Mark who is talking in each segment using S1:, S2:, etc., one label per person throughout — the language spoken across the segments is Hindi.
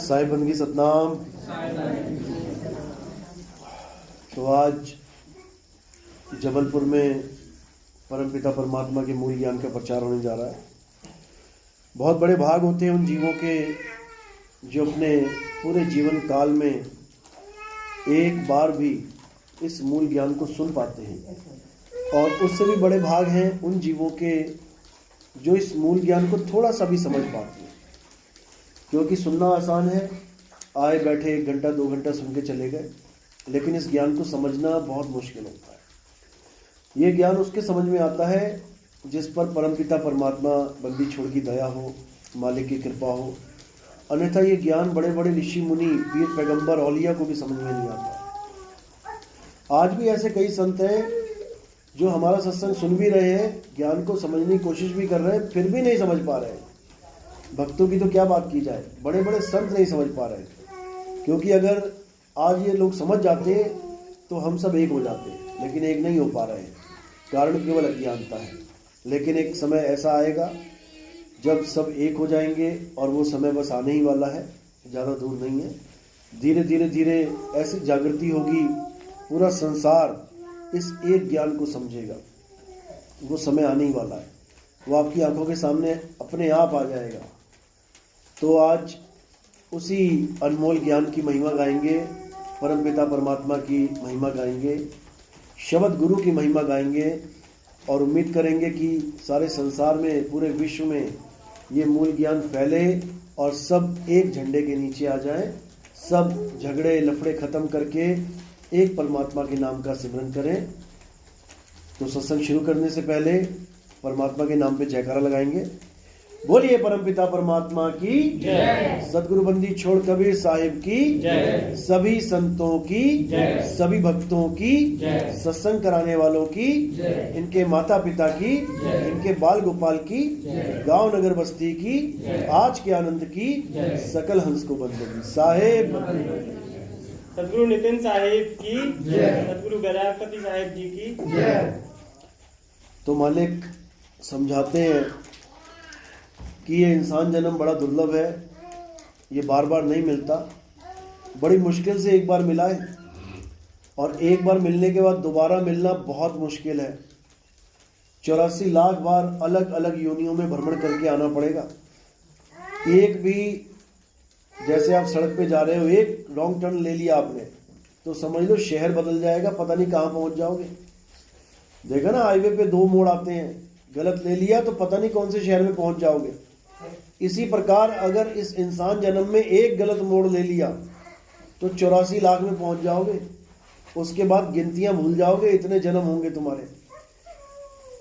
S1: साहिब बंदगी सतनाम। तो आज जबलपुर में परमपिता परमात्मा के मूल ज्ञान का प्रचार होने जा रहा है। बहुत बड़े भाग होते हैं उन जीवों के जो अपने पूरे जीवन काल में एक बार भी इस मूल ज्ञान को सुन पाते हैं, और उससे भी बड़े भाग हैं उन जीवों के जो इस मूल ज्ञान को थोड़ा सा भी समझ पाते हैं। क्योंकि सुनना आसान है, आए बैठे 1 घंटा 2 घंटा सुन के चले गए, लेकिन इस ज्ञान को समझना बहुत मुश्किल होता है। ये ज्ञान उसके समझ में आता है जिस पर परमपिता परमात्मा बंदी छोड़ की दया हो, मालिक की कृपा हो। अन्यथा ये ज्ञान बड़े बड़े ऋषि मुनि, पीर पैगंबर, औलिया को भी समझ में नहीं आता। आज भी ऐसे कई संत हैं जो हमारा सत्संग सुन भी रहे हैं, ज्ञान को समझने की कोशिश भी कर रहे हैं, फिर भी नहीं समझ पा रहे हैं। भक्तों की तो क्या बात की जाए, बड़े बड़े संत नहीं समझ पा रहे हैं। क्योंकि अगर आज ये लोग समझ जाते तो हम सब एक हो जाते, लेकिन एक नहीं हो पा रहे हैं। कारण केवल अज्ञानता है। लेकिन एक समय ऐसा आएगा जब सब एक हो जाएंगे, और वो समय बस आने ही वाला है, ज़्यादा दूर नहीं है। धीरे धीरे धीरे ऐसी जागृति होगी, पूरा संसार इस एक ज्ञान को समझेगा। वो समय आने ही वाला है, वो आपकी आंखों के सामने अपने आप आ जाएगा। तो आज उसी अनमोल ज्ञान की महिमा गाएंगे, परमपिता परमात्मा की महिमा गाएंगे, शब्द गुरु की महिमा गाएंगे, और उम्मीद करेंगे कि सारे संसार में, पूरे विश्व में ये मूल ज्ञान फैले और सब एक झंडे के नीचे आ जाएं। सब झगड़े लफड़े खत्म करके एक परमात्मा के नाम का सिमरन करें। तो सत्संग शुरू करने से पहले परमात्मा के नाम पे जयकारा लगाएंगे। बोलिए परमपिता परमात्मा की जय, सदगुरु बंदी छोड़ कबीर साहिब की जय, सभी संतों की जय, सभी भक्तों की जय, सत्संग कराने वालों की जय, इनके माता पिता की जय, इनके बाल गोपाल की जय, गांव नगर बस्ती की जय, आज के आनंद की जय, सकल हंस को बंदगी साहेब,
S2: सदगुरु नितिन साहिब की जय, सदगुरु गजापति साहिब जी की जय।
S1: तो मालिक समझाते हैं कि ये इंसान जन्म बड़ा दुर्लभ है, ये बार बार नहीं मिलता, बड़ी मुश्किल से एक बार मिला है, और एक बार मिलने के बाद दोबारा मिलना बहुत मुश्किल है। 84 लाख बार अलग अलग योनियों में भ्रमण करके आना पड़ेगा। एक भी, जैसे आप सड़क पे जा रहे हो, एक रॉन्ग टर्न ले लिया आपने तो समझ लो शहर बदल जाएगा, पता नहीं कहाँ पहुंच जाओगे। देखा ना, हाईवे पे 2 मोड़ आते हैं, गलत ले लिया तो पता नहीं कौन से शहर में पहुंच जाओगे। इसी प्रकार अगर इस इंसान जन्म में एक गलत मोड़ ले लिया तो 84 लाख में पहुंच जाओगे। उसके बाद गिनतियां भूल जाओगे, इतने जन्म होंगे तुम्हारे,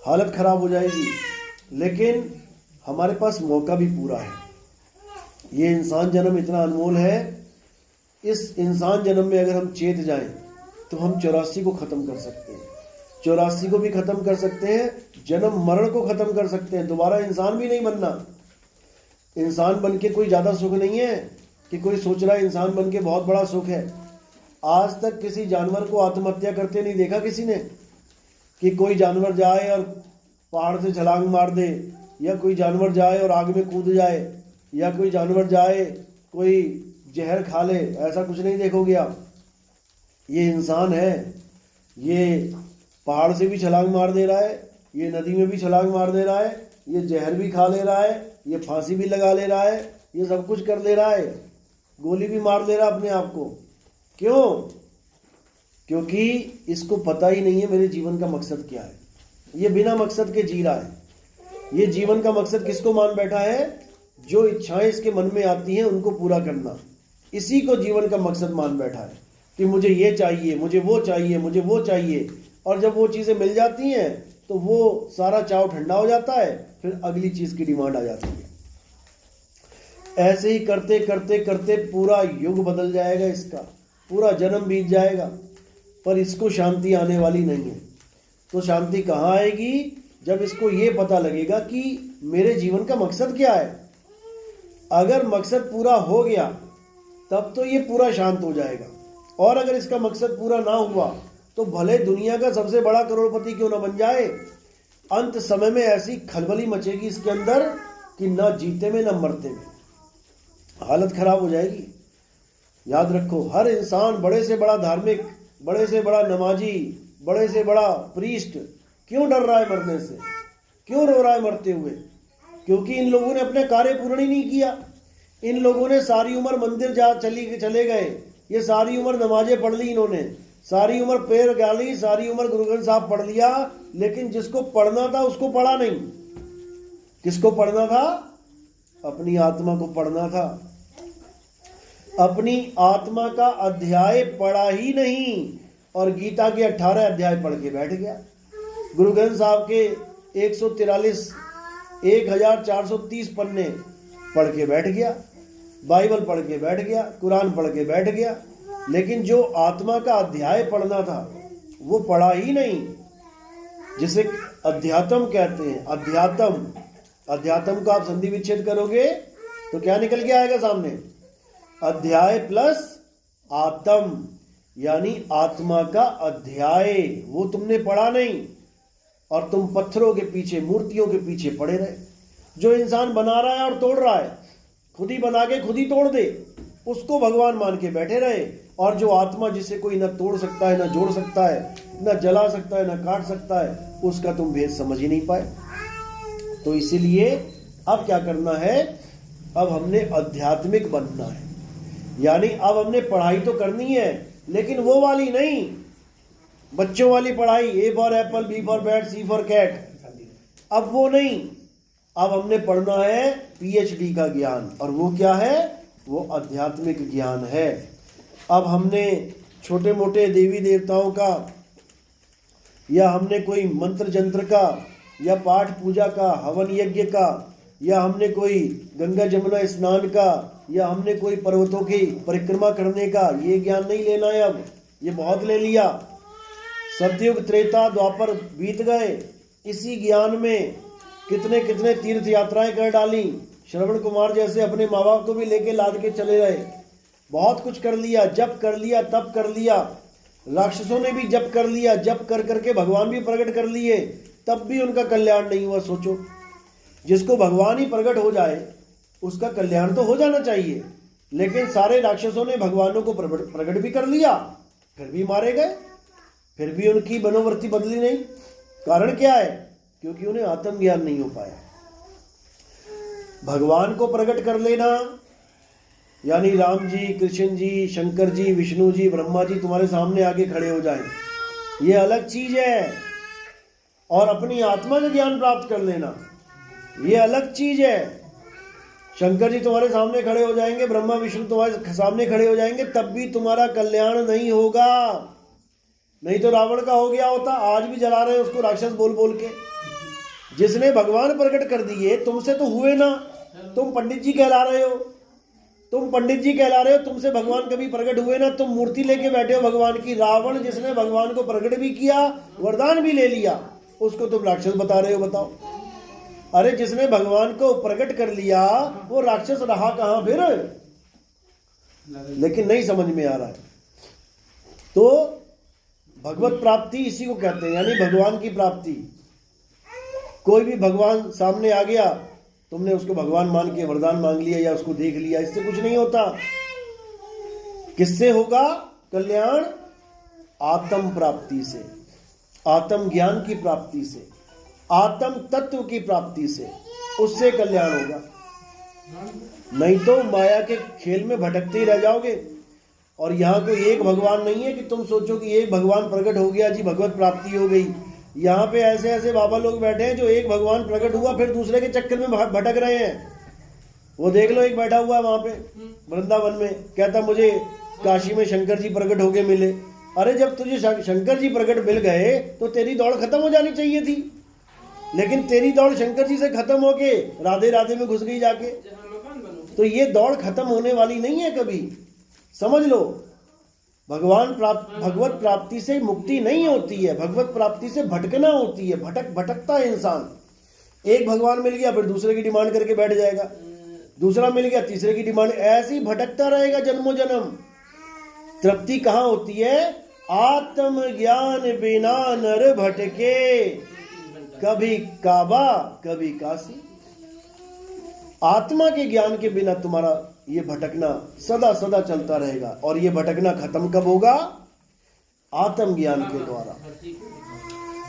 S1: हालत खराब हो जाएगी। लेकिन हमारे पास मौका भी पूरा है। ये इंसान जन्म इतना अनमोल है, इस इंसान जन्म में अगर हम चेत जाएं तो हम 84 को खत्म कर सकते हैं, 84 को भी खत्म कर सकते हैं, जन्म मरण को खत्म कर सकते हैं। दोबारा इंसान भी नहीं बनना। इंसान बन के कोई ज़्यादा सुख नहीं है कि कोई सोच रहा है इंसान बन के बहुत बड़ा सुख है। आज तक किसी जानवर को आत्महत्या करते नहीं देखा किसी ने, कि कोई जानवर जाए और पहाड़ से छलांग मार दे, या कोई जानवर जाए और आग में कूद जाए, या कोई जानवर जाए कोई जहर खा ले, ऐसा कुछ नहीं देखोगे आप। ये इंसान है, ये पहाड़ से भी छलांग मार दे रहा है, ये नदी में भी छलांग मार दे रहा है, ये जहर भी खा ले रहा है, ये फांसी भी लगा ले रहा है, ये सब कुछ कर ले रहा है, गोली भी मार ले रहा है अपने आप को। क्यों? क्योंकि इसको पता ही नहीं है मेरे जीवन का मकसद क्या है। ये बिना मकसद के जी रहा है। ये जीवन का मकसद किसको मान बैठा है? जो इच्छाएं इसके मन में आती हैं उनको पूरा करना, इसी को जीवन का मकसद मान बैठा है कि मुझे ये चाहिए, मुझे वो चाहिए, मुझे वो चाहिए। और जब वो चीज़ें मिल जाती हैं तो वो सारा चाव ठंडा हो जाता है, फिर अगली चीज़ की डिमांड आ जाती है। ऐसे ही करते करते करते पूरा युग बदल जाएगा, इसका पूरा जन्म बीत जाएगा, पर इसको शांति आने वाली नहीं है। तो शांति कहाँ आएगी? जब इसको ये पता लगेगा कि मेरे जीवन का मकसद क्या है। अगर मकसद पूरा हो गया तब तो ये पूरा शांत हो जाएगा, और अगर इसका मकसद पूरा ना हुआ तो भले दुनिया का सबसे बड़ा करोड़पति क्यों ना बन जाए, अंत समय में ऐसी खलबली मचेगी इसके अंदर कि ना जीते में ना मरते में। हालत खराब हो जाएगी। याद रखो, हर इंसान बड़े से बड़ा धार्मिक, बड़े से बड़ा नमाजी, बड़े से बड़ा प्रीस्ट क्यों डर रहा है मरने से, क्यों रो रहा है मरते हुए? क्योंकि इन लोगों ने अपने कार्य पूर्ण ही नहीं किया। इन लोगों ने सारी उम्र मंदिर चले गए, ये सारी उम्र नमाजें पढ़ ली, इन्होंने सारी उम्र पैर गाली, सारी उम्र गुरु ग्रंथ साहब पढ़ लिया, लेकिन जिसको पढ़ना था उसको पढ़ा नहीं। किसको पढ़ना था? अपनी आत्मा को पढ़ना था। अपनी आत्मा का अध्याय पढ़ा ही नहीं और गीता के 18 अध्याय पढ़ के बैठ गया। गुरु ग्रंथ साहब के 143 1430 पन्ने पढ़ के बैठ गया, बाइबल पढ़ के बैठ गया, कुरान पढ़ के बैठ गया, लेकिन जो आत्मा का अध्याय पढ़ना था वो पढ़ा ही नहीं, जिसे अध्यात्म कहते हैं। अध्यात्म को आप संधि विच्छेद करोगे तो क्या निकल के आएगा सामने? अध्याय प्लस आत्म, यानी आत्मा का अध्याय, वो तुमने पढ़ा नहीं और तुम पत्थरों के पीछे, मूर्तियों के पीछे पड़े रहे। जो इंसान बना रहा है और तोड़ रहा है, खुद ही बना के खुद ही तोड़ दे, उसको भगवान मान के बैठे रहे। और जो आत्मा जिसे कोई ना तोड़ सकता है, ना जोड़ सकता है, ना जला सकता है, ना काट सकता है, उसका तुम भेद समझ ही नहीं पाए। तो इसीलिए अब क्या करना है? अब हमने आध्यात्मिक बनना है, यानी अब हमने पढ़ाई तो करनी है, लेकिन वो वाली नहीं, बच्चों वाली पढ़ाई, A for apple, B for bat, C for cat, अब वो नहीं। अब हमने पढ़ना है PhD का ज्ञान, और वो क्या है? वो आध्यात्मिक ज्ञान है। अब हमने छोटे मोटे देवी देवताओं का, या हमने कोई मंत्र जंत्र का, या पाठ पूजा का, हवन यज्ञ का, या हमने कोई गंगा जमुना स्नान का, या हमने कोई पर्वतों की परिक्रमा करने का, ये ज्ञान नहीं लेना है। अब ये बहुत ले लिया। सतयुग त्रेता द्वापर बीत गए, इसी ज्ञान में कितने कितने तीर्थ यात्राएं कर डाली। श्रवण कुमार जैसे अपने माँ बाप को भी लेके लाद के चले गए, बहुत कुछ कर लिया, जप कर लिया, तप कर लिया। राक्षसों ने भी जप कर लिया, जप कर करके भगवान भी प्रकट कर लिए, तब भी उनका कल्याण नहीं हुआ। सोचो, जिसको भगवान ही प्रकट हो जाए उसका कल्याण तो हो जाना चाहिए, लेकिन सारे राक्षसों ने भगवानों को प्रकट भी कर लिया, फिर भी मारे गए, फिर भी उनकी मनोवृत्ति बदली नहीं। कारण क्या है? क्योंकि उन्हें आत्मज्ञान नहीं हो पाया। भगवान को प्रकट कर लेना, यानी राम जी, कृष्ण जी, शंकर जी, विष्णु जी, ब्रह्मा जी तुम्हारे सामने आके खड़े हो जाएं, ये अलग चीज है। और अपनी आत्मा का ज्ञान प्राप्त कर लेना, ये अलग चीज है। शंकर जी तुम्हारे सामने खड़े हो जाएंगे, ब्रह्मा विष्णु तुम्हारे सामने खड़े हो जाएंगे, तब भी तुम्हारा कल्याण नहीं होगा। नहीं तो रावण का हो गया होता, आज भी जला रहे हैं उसको राक्षस बोल बोल के। जिसने भगवान प्रकट कर दिए, तुमसे तो हुए ना, तुम पंडित जी कहला रहे हो, तुम पंडित जी कहला रहे हो, तुमसे भगवान कभी प्रकट हुए ना, तुम मूर्ति लेके बैठे हो भगवान की। रावण जिसने भगवान को प्रकट भी किया, वरदान भी ले लिया, उसको तुम राक्षस बता रहे हो। बताओ, अरे जिसने भगवान को प्रकट कर लिया वो राक्षस रहा कहां फिर? लेकिन नहीं समझ में आ रहा है। तो भगवत प्राप्ति इसी को कहते हैं, यानी भगवान की प्राप्ति। कोई भी भगवान सामने आ गया, तुमने उसको भगवान मान के वरदान मांग लिया या उसको देख लिया, इससे कुछ नहीं होता। किससे होगा कल्याण? आत्म प्राप्ति से, आत्म ज्ञान की प्राप्ति से, आत्म तत्व की प्राप्ति से, उससे कल्याण होगा। नहीं तो माया के खेल में भटकते ही रह जाओगे। और यहाँ कोई एक भगवान नहीं है कि तुम सोचो कि एक भगवान प्रकट हो गया जी, भगवत प्राप्ति हो गई। यहाँ पे ऐसे ऐसे बाबा लोग बैठे हैं जो एक भगवान प्रकट हुआ फिर दूसरे के चक्कर में भटक रहे हैं। वो देख लो, एक बैठा हुआ है वहां पे वृंदावन में, कहता मुझे काशी में शंकर जी प्रकट होके मिले। अरे जब तुझे शंकर जी प्रकट मिल गए तो तेरी दौड़ खत्म हो जानी चाहिए थी, लेकिन तेरी दौड़ शंकर जी से खत्म होके राधे राधे में घुस गई जाके। तो ये दौड़ खत्म होने वाली नहीं है कभी, समझ लो। भगवत प्राप्ति से मुक्ति नहीं होती है, भगवत प्राप्ति से भटकना होती है। भटकता है इंसान। एक भगवान मिल गया फिर दूसरे की डिमांड करके बैठ जाएगा, दूसरा मिल गया तीसरे की डिमांड, ऐसे ही भटकता रहेगा जन्मों जन्म। तृप्ति कहां होती है? आत्म ज्ञान बिना नर भटके, कभी काबा कभी काशी। आत्मा के ज्ञान के बिना तुम्हारा ये भटकना सदा सदा चलता रहेगा। और ये भटकना खत्म कब होगा? आत्मज्ञान के द्वारा।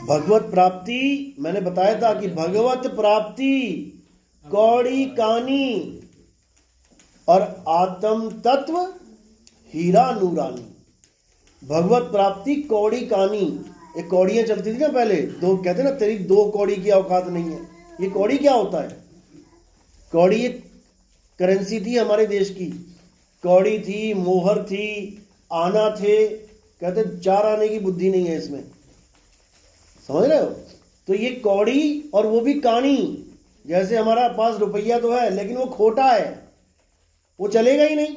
S1: भगवत प्राप्ति, मैंने बताया था कि भगवत प्राप्ति कौड़ी कानी और आत्म तत्व हीरा नूरानी। भगवत प्राप्ति कौड़ी कानी, ये कौड़ियां चलती थी ना पहले, दो कहते ना तेरी दो कौड़ी की औकात नहीं है। ये कौड़ी क्या होता है? कौड़ी एक करेंसी थी हमारे देश की। कौड़ी थी, मोहर थी, आना थे, कहते 4 आने की बुद्धि नहीं है इसमें, समझ रहे हो? तो ये कौड़ी और वो भी कानी। जैसे हमारा पास रुपया तो है लेकिन वो खोटा है, वो चलेगा ही नहीं।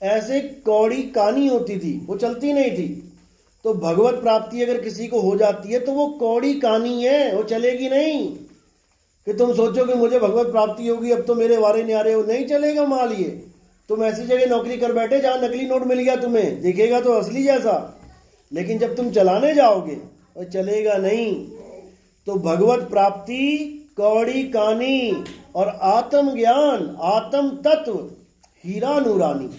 S1: ऐसे कौड़ी कानी होती थी, वो चलती नहीं थी। तो भगवत प्राप्ति अगर किसी को हो जाती है तो वो कौड़ी कानी है, वो चलेगी नहीं। कि तुम सोचो कि मुझे भगवत प्राप्ति होगी अब तो मेरे वारे न्यारे हो, नहीं चलेगा माल ये। तुम ऐसी जगह नौकरी कर बैठे जहां नकली नोट मिल गया तुम्हें, दिखेगा तो असली जैसा, लेकिन जब तुम चलाने जाओगे तो चलेगा नहीं। तो भगवत प्राप्ति कौड़ी कानी और आत्म ज्ञान आत्म तत्व हीरा नूरानी।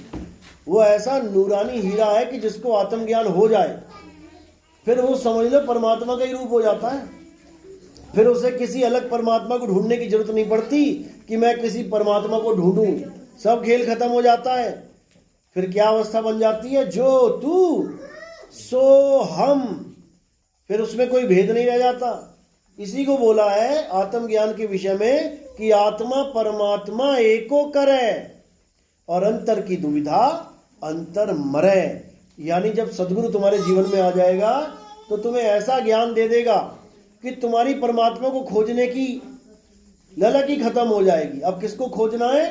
S1: वो ऐसा नूरानी हीरा है कि जिसको आत्म ज्ञान हो जाए फिर वो समझ लो परमात्मा का ही रूप हो जाता है। फिर उसे किसी अलग परमात्मा को ढूंढने की जरूरत नहीं पड़ती कि मैं किसी परमात्मा को ढूंढूं, सब खेल खत्म हो जाता है। फिर क्या अवस्था बन जाती है? जो तू सो हम, फिर उसमें कोई भेद नहीं रह जाता। इसी को बोला है आत्मज्ञान के विषय में कि आत्मा परमात्मा एको करे और अंतर की दुविधा अंतर मरे। यानी जब सदगुरु तुम्हारे जीवन में आ जाएगा तो तुम्हें ऐसा ज्ञान दे देगा कि तुम्हारी परमात्मा को खोजने की ललक ही खत्म हो जाएगी। अब किसको खोजना है?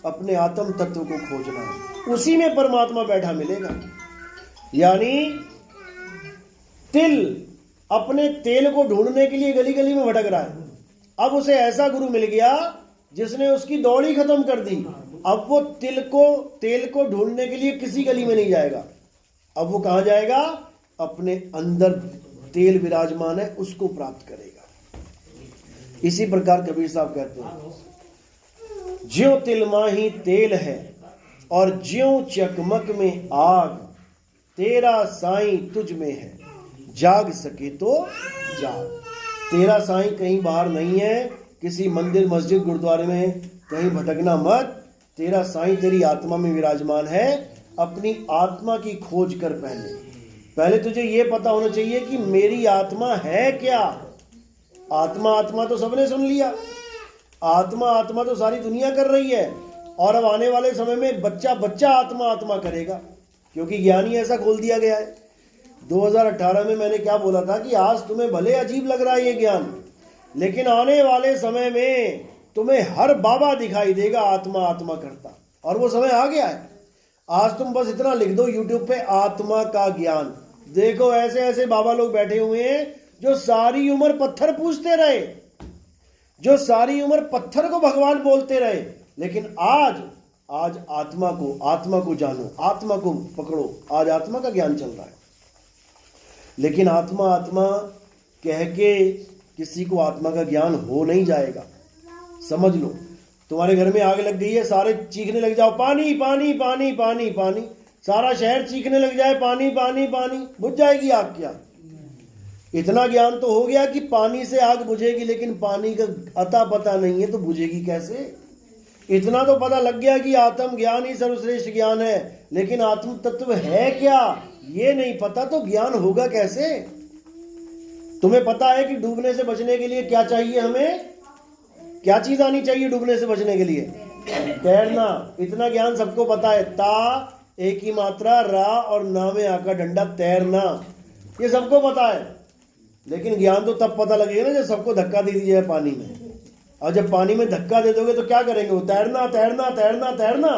S1: अपने आत्म तत्व को खोजना है, उसी में परमात्मा बैठा मिलेगा। यानी तिल अपने तेल को ढूंढने के लिए गली गली में भटक रहा है, अब उसे ऐसा गुरु मिल गया जिसने उसकी दौड़ ही खत्म कर दी। अब वो तेल को ढूंढने के लिए किसी गली में नहीं जाएगा, अब वो कहां जाएगा? अपने अंदर तेल विराजमान है उसको प्राप्त करेगा। इसी प्रकार कबीर साहब कहते हैं ज्यों तिल माही तेल है और ज्यों चकमक में आग, तेरा साईं तुझ में है जाग सके तो जाग। तेरा साईं कहीं बाहर नहीं है, किसी मंदिर मस्जिद गुरुद्वारे में कहीं भटकना मत। तेरा साईं तेरी आत्मा में विराजमान है। अपनी आत्मा की खोज कर पहले तुझे ये पता होना चाहिए कि मेरी आत्मा है क्या। आत्मा आत्मा तो सबने सुन लिया, आत्मा आत्मा तो सारी दुनिया कर रही है। और अब आने वाले समय में बच्चा आत्मा आत्मा करेगा, क्योंकि ज्ञान ही ऐसा खोल दिया गया है। 2018 में मैंने क्या बोला था कि आज तुम्हें भले अजीब लग रहा है ये ज्ञान, लेकिन आने वाले समय में तुम्हें हर बाबा दिखाई देगा आत्मा आत्मा करता, और वो समय आ गया है। आज तुम बस इतना लिख दो यूट्यूब पे आत्मा का ज्ञान, देखो ऐसे ऐसे बाबा लोग बैठे हुए हैं जो सारी उम्र पत्थर पूजते रहे, जो सारी उम्र पत्थर को भगवान बोलते रहे, लेकिन आज आत्मा को जानो, आत्मा को पकड़ो। आज आत्मा का ज्ञान चल रहा है, लेकिन आत्मा आत्मा कह के किसी को आत्मा का ज्ञान हो नहीं जाएगा। समझ लो तुम्हारे घर में आग लग गई है, सारे चीखने लग जाओ पानी पानी पानी पानी पानी, सारा शहर चीखने लग जाए पानी पानी पानी, बुझ जाएगी आग क्या? इतना ज्ञान तो हो गया कि पानी से आग बुझेगी, लेकिन पानी का अता पता नहीं है तो बुझेगी कैसे? इतना तो पता लग गया कि आत्म ज्ञान ही सर्वश्रेष्ठ ज्ञान है, लेकिन आत्म तत्व है क्या ये नहीं पता, तो ज्ञान होगा कैसे? तुम्हें पता है कि डूबने से बचने के लिए क्या चाहिए? हमें क्या चीज आनी चाहिए डूबने से बचने के लिए? तैरना। इतना ज्ञान सबको पता है। ता एक ही मात्रा, रा और ना में आका डंडा, तैरना, ये सबको पता है। लेकिन ज्ञान तो तब पता लगेगा ना जब सबको धक्का दे दिया जाए पानी में। और जब पानी में धक्का दे दोगे तो क्या करेंगे वो? तैरना तैरना तैरना तैरना,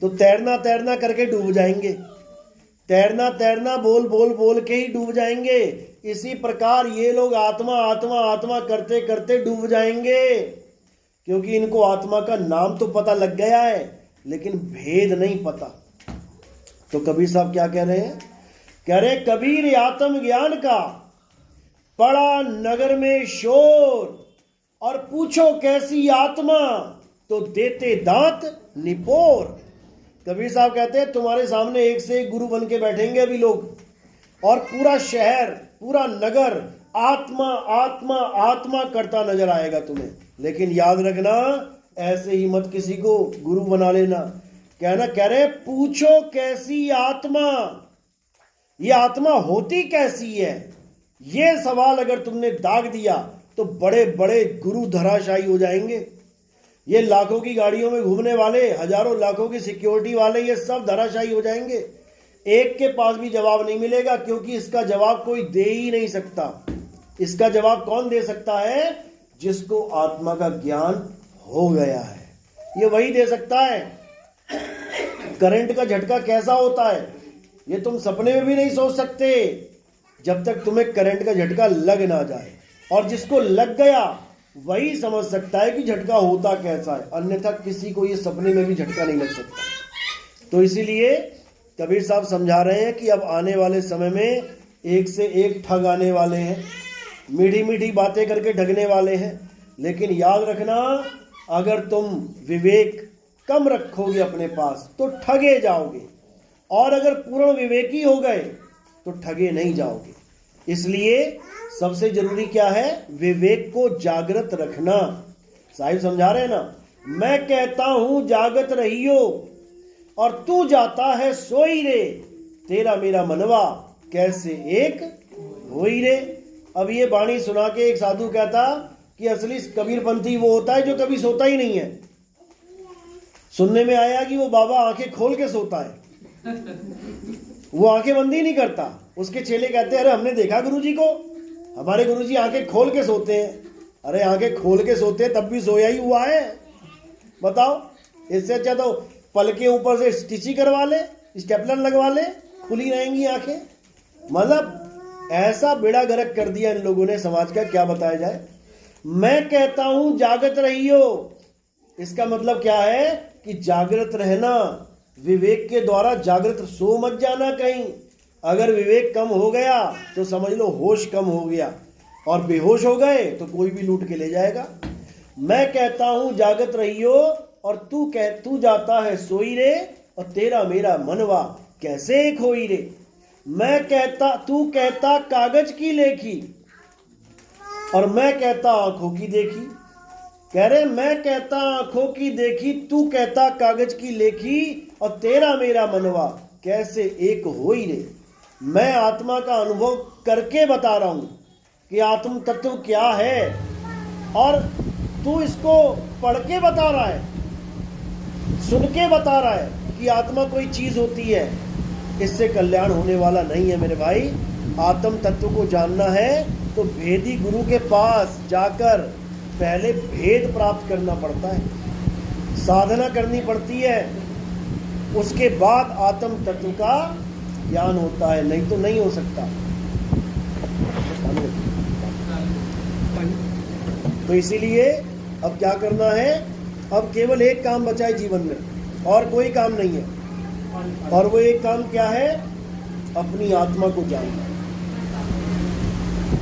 S1: तो तैरना तैरना करके डूब जाएंगे। तैरना तैरना बोल बोल बोल के ही डूब जाएंगे। इसी प्रकार ये लोग आत्मा आत्मा आत्मा करते करते डूब जाएंगे, क्योंकि इनको आत्मा का नाम तो पता लग गया है लेकिन भेद नहीं पता। तो कबीर साहब क्या कह रहे हैं? कह रहे कबीर आत्म ज्ञान का पड़ा नगर में शोर, और पूछो कैसी आत्मा तो देते दांत निपोर। कबीर साहब कहते हैं तुम्हारे सामने एक से एक गुरु बन के बैठेंगे अभी लोग, और पूरा शहर, पूरा नगर आत्मा आत्मा आत्मा करता नजर आएगा तुम्हें। लेकिन याद रखना, ऐसे ही मत किसी को गुरु बना लेना। कहना कह रहे पूछो कैसी आत्मा, ये आत्मा होती कैसी है, ये सवाल अगर तुमने दाग दिया तो बड़े बड़े गुरु धराशायी हो जाएंगे। ये लाखों की गाड़ियों में घूमने वाले, हजारों लाखों की सिक्योरिटी वाले, ये सब धराशायी हो जाएंगे। एक के पास भी जवाब नहीं मिलेगा, क्योंकि इसका जवाब कोई दे ही नहीं सकता। इसका जवाब कौन दे सकता है? जिसको आत्मा का ज्ञान हो गया है, ये वही दे सकता है। करंट का झटका कैसा होता है ये तुम सपने में भी नहीं सोच सकते, जब तक तुम्हें करंट का झटका लग ना जाए। और जिसको लग गया वही समझ सकता है कि झटका होता कैसा है, अन्यथा किसी को ये सपने में भी झटका नहीं लग सकता। तो इसीलिए कबीर साहब समझा रहे हैं कि अब आने वाले समय में एक से एक ठग आने वाले हैं, मीठी मीठी बातें करके ठगने वाले हैं। लेकिन याद रखना, अगर तुम विवेक कम रखोगे अपने पास तो ठगे जाओगे, और अगर पूर्ण विवेकी हो गए तो ठगे नहीं जाओगे। इसलिए सबसे जरूरी क्या है? विवेक को जागृत रखना। साहिब समझा रहे हैं ना, मैं कहता हूं जागत रहियो और तू जाता है सोई रे, तेरा मेरा मनवा कैसे एक होई रे। अब ये वाणी सुना के एक साधु कहता कि असली कबीरपंथी वो होता है जो कभी सोता ही नहीं है। सुनने में आया कि वो बाबा आंखें खोल के सोता है, वो आंखें बंद ही नहीं करता। उसके चेले कहते हैं अरे हमने देखा गुरुजी को, हमारे गुरुजी आंखें खोल के सोते हैं। अरे आंखें खोल के सोते हैं तब भी सोया ही हुआ है, बताओ। इससे अच्छा तो पल के ऊपर से स्टिची करवा ले, स्टेपलर लगवा ले, खुली रहेंगी आंखें। मतलब ऐसा बेड़ा गर्क कर दिया इन लोगों ने समाज का, क्या बताया जाए। मैं कहता हूं जागृत रहियो, इसका मतलब क्या है कि जागृत रहना, विवेक के द्वारा जागृत, सो मत जाना कहीं। अगर विवेक कम हो गया तो समझ लो होश कम हो गया, और बेहोश हो गए तो कोई भी लूट के ले जाएगा। मैं कहता हूं जागृत रहियो और तू जाता है सोई रे, और तेरा मेरा मनवा कैसे एक होई रे। तू कहता कागज की लेखी और मैं कहता आंखों की देखी। कह रहे मैं कहता आंखों की देखी, तू कहता कागज की लेखी, और तेरा मेरा मनवा कैसे एक होई रे। मैं आत्मा का अनुभव करके बता रहा हूं कि आत्म तत्व क्या है, और तू इसको पढ़ के बता रहा है, सुन के बता रहा है कि आत्मा कोई चीज होती है। इससे कल्याण होने वाला नहीं है मेरे भाई। आत्म तत्व को जानना है तो भेदी गुरु के पास जाकर पहले भेद प्राप्त करना पड़ता है, साधना करनी पड़ती है, उसके बाद आत्म तत्व का ज्ञान होता है, नहीं तो नहीं हो सकता। तो इसीलिए अब क्या करना है? अब केवल एक काम बचा है जीवन में, और कोई काम नहीं है। और वो एक काम क्या है? अपनी आत्मा को जानना।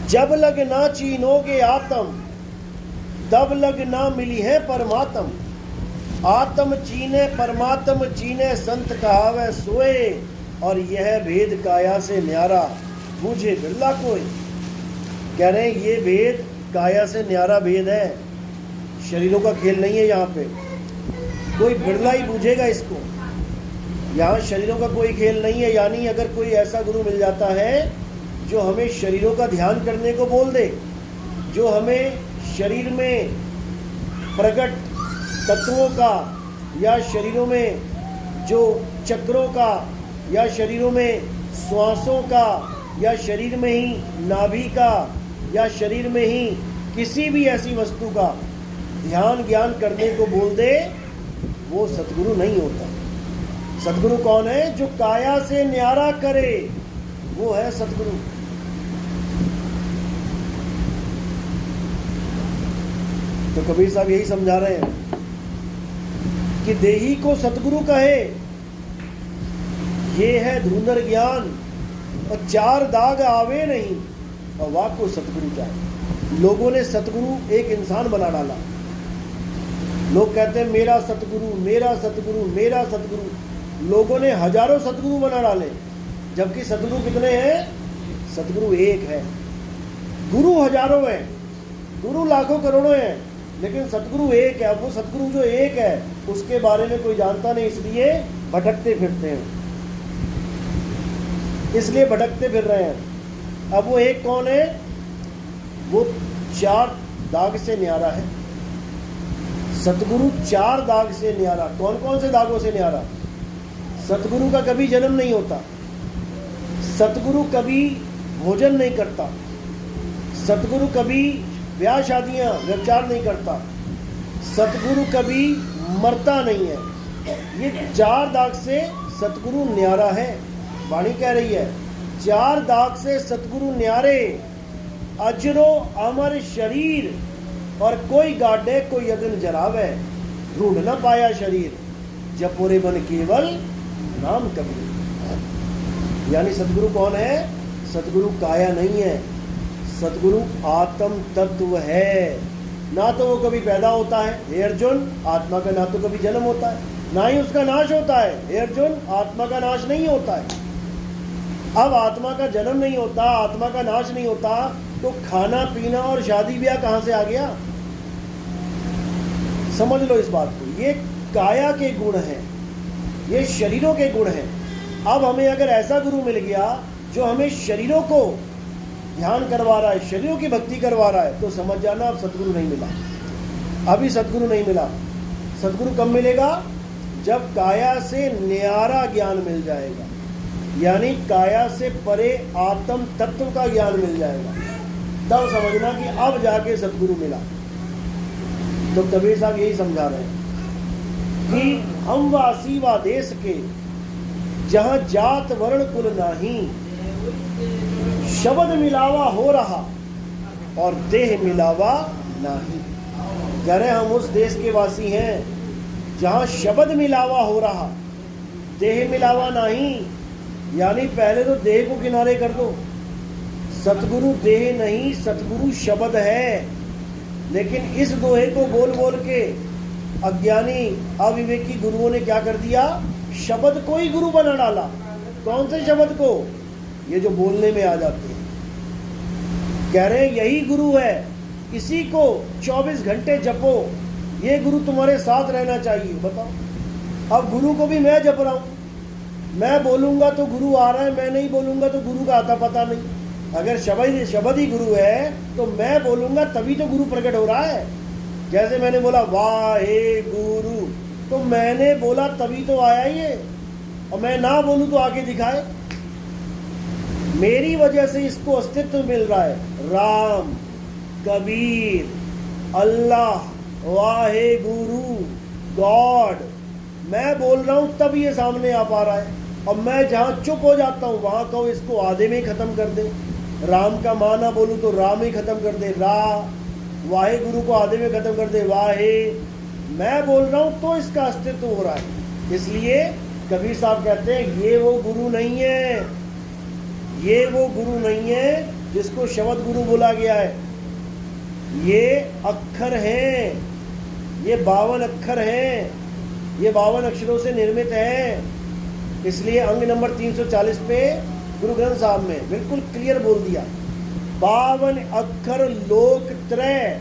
S1: जब लग ना चीनोगे आत्म, तब लग ना मिली है परमात्म। आत्म चीने परमात्म चीने, संत कहावे सोए, और यह भेद काया से न्यारा बूझे बिरला कोई। कह रहे हैं ये भेद काया से न्यारा भेद है, शरीरों का खेल नहीं है। यहाँ पे कोई बिरला ही बूझेगा इसको, यहाँ शरीरों का कोई खेल नहीं है। यानी अगर कोई ऐसा गुरु मिल जाता है जो हमें शरीरों का ध्यान करने को बोल दे, जो हमें शरीर में प्रकट तत्वों का, या शरीरों में जो चक्रों का, या शरीरों में श्वासों का, या शरीर में ही नाभि का, या शरीर में ही किसी भी ऐसी वस्तु का ध्यान ज्ञान करने को बोल दे, वो सतगुरु नहीं होता। सतगुरु कौन है? जो काया से न्यारा करे, वो है सतगुरु। तो कबीर साहब यही समझा रहे हैं कि देही को सतगुरु कहे, ये है धुंधर ज्ञान, और चार दाग आवे नहीं, और वाक को सतगुरु चाहे। लोगों ने सतगुरु एक इंसान बना डाला, लोग कहते हैं मेरा सतगुरु, मेरा सतगुरु, मेरा सतगुरु। लोगों ने हजारों सतगुरु बना डाले, जबकि सतगुरु कितने हैं? सतगुरु एक है। गुरु हजारों हैं, गुरु लाखों करोड़ों हैं, लेकिन सतगुरु एक है। अब वो सतगुरु जो एक है उसके बारे में कोई जानता नहीं, इसलिए भटकते फिरते हैं, इसलिए भटकते फिर रहे हैं। अब वो एक कौन है? वो 4 दाग से न्यारा है। सतगुरु 4 दाग से न्यारा। कौन कौन से दागों से न्यारा? सतगुरु का कभी जन्म नहीं होता, सतगुरु कभी भोजन नहीं करता, सतगुरु कभी ब्याह शादियां व्यभिचार नहीं करता, सतगुरु कभी मरता नहीं है। ये 4 दाग से सतगुरु न्यारा है। वाणी कह रही है 4 दाग से सतगुरु न्यारे, अजरो अमर शरीर और कोई गाडे कोई अगन जरावे, ढूंढ न पाया शरीर जपोरे बन केवल नाम कबीर। यानी सतगुरु कौन है? सतगुरु काया नहीं है, सतगुरु आत्म तत्व है। ना तो वो कभी पैदा होता है, हे अर्जुन, आत्मा का ना तो कभी जन्म होता है, ना ही उसका नाश होता है, हे अर्जुन, आत्मा का नाश नहीं होता है। अब आत्मा का जन्म नहीं होता, आत्मा का नाश नहीं होता, तो खाना पीना और शादी ब्याह कहां से आ गया? समझ लो इस बात को। ये काया के गुण हैं, ये शरीरों के गुण हैं। अब हमें अगर ऐसा गुरु मिल गया जो हमें शरीरों को ध्यान करवा रहा है, शरीरों की भक्ति करवा रहा है, तो समझ जाना अब सतगुरु नहीं मिला, अभी सतगुरु नहीं मिला। सतगुरु कब मिलेगा? जब काया से न्यारा ज्ञान मिल जाएगा, यानी काया से परे आत्म तत्व का ज्ञान मिल जाएगा, तब समझना कि अब जाके सतगुरु मिला। तो कबीर साहब यही समझा रहे हैं कि हम वासी वा देश के, जहां जात वर्ण कुल नाही, शब्द मिलावा हो रहा और देह मिलावा नाही। कह रहे हम उस देश के वासी हैं जहां शब्द मिलावा हो रहा, देह मिलावा नहीं। यानी पहले तो देह को किनारे कर दो। सतगुरु देह नहीं, सतगुरु शब्द है। लेकिन इस दोहे को बोल बोल के अज्ञानी अविवेकी गुरुओं ने क्या कर दिया? शब्द को ही गुरु बना डाला। कौन से शब्द को? ये जो बोलने में आ जाते हैं। कह रहे हैं यही गुरु है, इसी को 24 घंटे जपो, ये गुरु तुम्हारे साथ रहना चाहिए। बताओ, अब गुरु को भी मैं जप रहा हूं, मैं बोलूंगा तो गुरु आ रहा है, मैं नहीं बोलूंगा तो गुरु का आता पता नहीं। अगर शब्द ही गुरु है तो मैं बोलूंगा तभी तो गुरु प्रकट हो रहा है। जैसे मैंने बोला वाहे गुरु, तो मैंने बोला तभी तो आया ये, और मैं ना बोलूं तो आके दिखाए। मेरी वजह से इसको अस्तित्व मिल रहा है। राम, कबीर, अल्लाह, वाहे गुरु, गॉड, मैं बोल रहा हूं तब ये सामने आ पा रहा है। और मैं जहां चुप हो जाता हूं वहां कहो इसको आधे में ही खत्म कर दे। राम का मां ना बोलूं तो राम ही खत्म कर दे, रा। वाहे गुरु को आधे में खत्म कर दे, वाहे। मैं बोल रहा हूं तो इसका अस्तित्व हो रहा है। इसलिए कबीर साहब कहते हैं ये वो गुरु नहीं है, ये वो गुरु नहीं है जिसको शब्द गुरु बोला गया है। ये अक्षर हैं, ये 52 अक्षर हैं, ये 52 अक्षरों से निर्मित है। इसलिए अंग नंबर 340 पे गुरु ग्रंथ साहब में बिल्कुल क्लियर बोल दिया, 52 अक्षर लोक त्रय,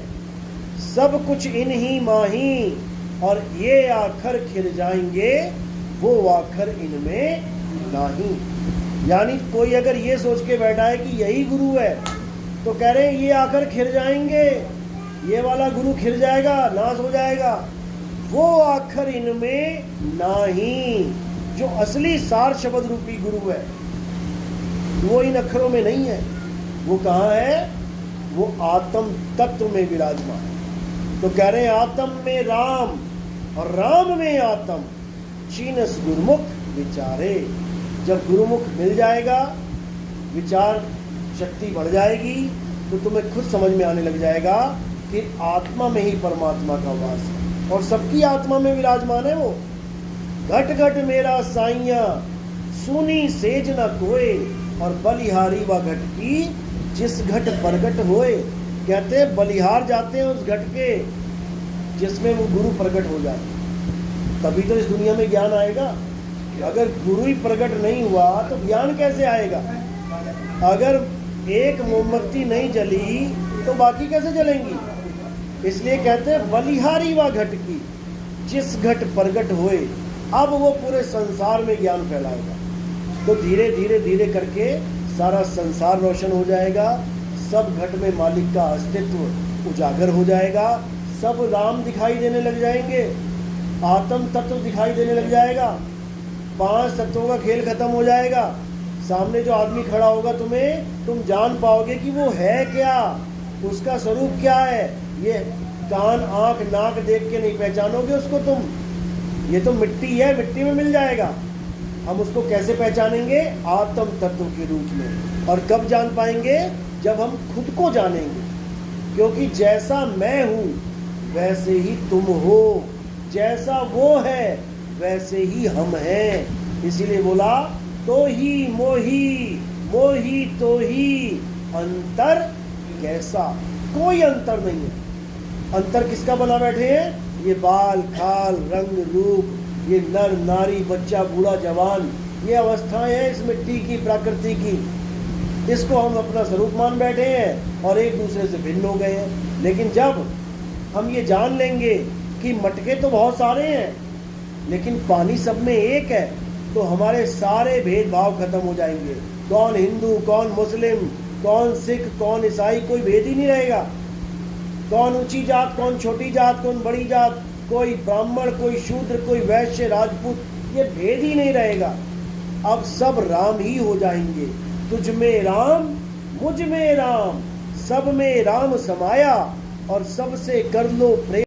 S1: सब कुछ इन्हीं माही, और ये आखर खिल जाएंगे वो आखर इनमें नहीं। यानी कोई अगर ये सोच के बैठा है कि यही गुरु है, तो कह रहे हैं ये आखर खिल जाएंगे, ये वाला गुरु खिल जाएगा, नाश हो जाएगा, वो आखर इनमें नहीं। जो असली सार शब्द रूपी गुरु है वो इन अक्षरों में नहीं है। वो कहाँ है? वो आत्म तत्व में विराजमान। तो कह रहे हैं आत्म में राम और राम में आत्म, चीनस गुरुमुख विचारे। जब गुरुमुख मिल जाएगा, विचार शक्ति बढ़ जाएगी, तो तुम्हें खुद समझ में आने लग जाएगा कि आत्मा में ही परमात्मा का वास है और सबकी आत्मा में विराजमान है वो। घट घट मेरा साइया सुनी सेज न कोय, और बलिहारी व घट की जिस घट प्रगट होए। कहते हैं बलिहार जाते हैं उस घट के जिसमें वो गुरु प्रकट हो जाए, तभी तो इस दुनिया में ज्ञान आएगा। अगर गुरु ही प्रकट नहीं हुआ तो ज्ञान कैसे आएगा? अगर एक मोमबत्ती नहीं जली तो बाकी कैसे जलेंगी? इसलिए कहते हैं बलिहारी व घट की, जिस घट प्रकट होए अब वो पूरे संसार में ज्ञान फैलाएगा। तो धीरे धीरे धीरे करके सारा संसार रोशन हो जाएगा, सब घट में मालिक का अस्तित्व उजागर हो जाएगा, सब राम दिखाई देने लग जाएंगे, आत्म तत्व दिखाई देने लग जाएगा, 5 तत्वों का खेल खत्म हो जाएगा। सामने जो आदमी खड़ा होगा तुम जान पाओगे कि वो है क्या, उसका स्वरूप क्या है। ये कान आंख नाक देख के नहीं पहचानोगे उसको तुम, ये तो मिट्टी है, मिट्टी में मिल जाएगा। हम उसको कैसे पहचानेंगे? आत्म तत्व के रूप में। और कब जान पाएंगे? जब हम खुद को जानेंगे, क्योंकि जैसा मैं हूँ वैसे ही तुम हो, जैसा वो है वैसे ही हम हैं। इसीलिए बोला तो ही मोही, मोही तो ही, अंतर कैसा? कोई अंतर नहीं है। अंतर किसका बना बैठे हैं? ये बाल खाल रंग रूप, ये नर नारी बच्चा बूढ़ा जवान, ये अवस्थाएं हैं इस मिट्टी की, प्रकृति की। इसको हम अपना स्वरूप मान बैठे हैं और एक दूसरे से भिन्न हो गए हैं। लेकिन जब हम ये जान लेंगे कि मटके तो बहुत सारे हैं लेकिन पानी सब में एक है, तो हमारे सारे भेदभाव खत्म हो जाएंगे। कौन हिंदू, कौन मुस्लिम, कौन सिख, कौन ईसाई, कोई भेद ही नहीं रहेगा। कौन ऊंची जात, कौन छोटी जात, कौन बड़ी जात, कोई ब्राह्मण, कोई शूद्र, कोई वैश्य, राजपूत, ये भेद ही नहीं रहेगा। अब सब राम ही हो जाएंगे। तुझ में राम, मुझ में राम, सब में राम समाया, और सबसे कर लो प्रेम।